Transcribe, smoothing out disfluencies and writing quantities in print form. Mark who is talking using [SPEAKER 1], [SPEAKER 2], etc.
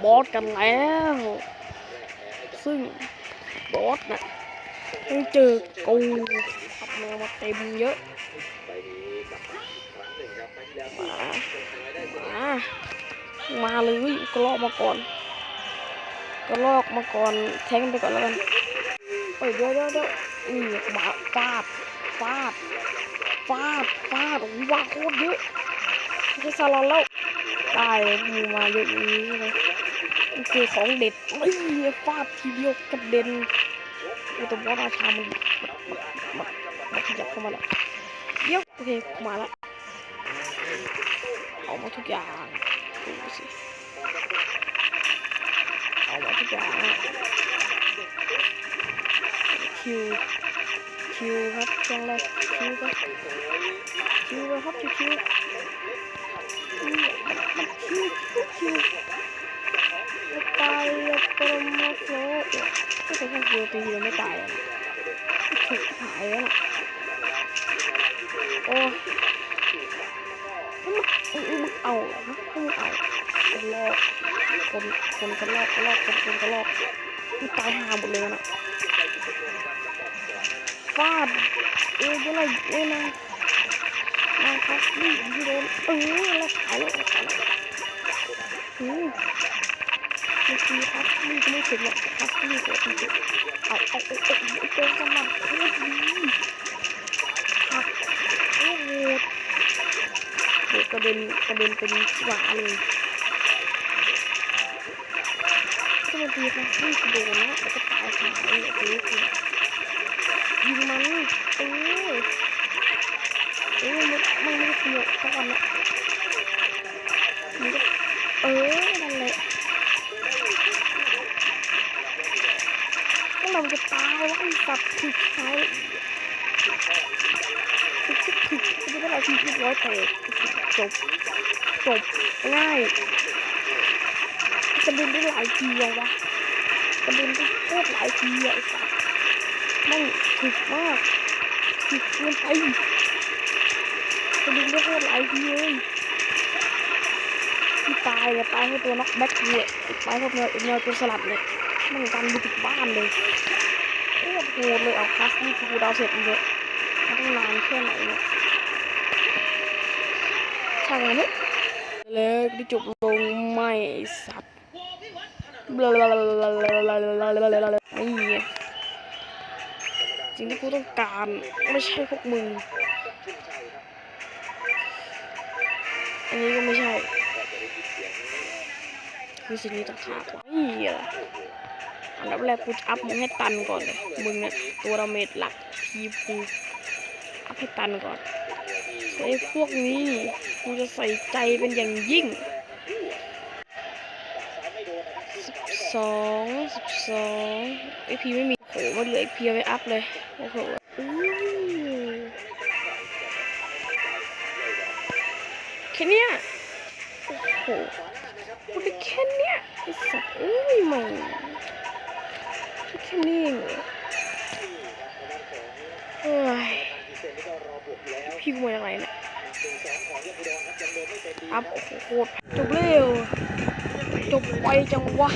[SPEAKER 1] บอสกันแล้วซึ่งบอสน่ะต้องเจอกูขับแมวมาเต็มเยอะมาเลยก็ลอกมาก่อนแทงไปก่อนแล้วกันเดี๋ยวนี่มาฟาดโอ้ยว่าโคตรเยอะไม่ใช่ซาลอนแล้วได้มูมาเยอะอย่างนี้ใช่ไหมคือของเด็ดไม่ฟาดทีเดียวกระเด็นตัวบอสราชามันขยับเข้ามาแล้วเดี๋ยวโอเคมาแล้วเอามาทุกอย่างดูสิเอามาทุกอย่างคิวครับช่วงแรกคิวครับมันคิวตายปรมาโฟก็จะแค่คิวตีเดียวไม่ตายอ่ะถูกหายแล้วโอ้มึงเอาฮะมึงเอาลอกคนก็ลอกมึงตายหาหมดเลยนะฟาดอะไรนะครับนี่ที่โดนแล้วตายแล้วไม่ตีครับนี่ก็ไม่ถึงหรอกครับนี่ก็จริงเอาเจอสนับโคตรดีหักโอ้โหเด็กกระเด็นเป็นหวาเลยก็มันตีครับนี่โดนแล้วก็ตายหายเลยยิงมันไม่ได้เกี่ยวตอนนั้นนั่นแหละเราจะตายแล้วไอ้สัตว์ผิดใช้ผิดไม่ได้อะไรที่100แต่จบง่ายกระเด็นได้หลายทีวะกระเด็นได้โคตรหลายทีไอ้สัตว์ไม่ถึกมากถึกเกินไปกระเด็นได้โคตรหลายทีเลยที่ตายให้ตัวน็อกแบ็คเนี่ยตายเพราะแมวตัวสลัดเนี่ยมันกันดูติดบ้านเลยโคตรโหดเลยเอาคัสนี่กูดาวเสร็จเยอะต้องนานแค่ไหนเนี่ยช่างมันเนี่ยเลยที่จบลงไม่สัตว์นี่จริงที่กูต้องการไม่ใช่พวกมึงอันนี้ก็ไม่ใช่คือสิ่งนี้ต้องขาดนี่อันดับแรกกูจะอัพมึงให้ตันก่อนเลยมึงเนี่ยตัวดาเมจหลักทีกูอัพให้ตันก่อนไอ้พวกนี้กูจะใส่ใจเป็นอย่างยิ่ง12ไอพีไม่มีโหมันเหลือไอพีไปอัพเลยโอ้โหแค่เนี้ยโอ้โหกูได้แค่เนี้ยไอสัตว์มึงแค่นี้เฮ้ยพี่กูมาจากไหนเนี่ยอัพโอ้โหจบเร็วจบไวจังวะ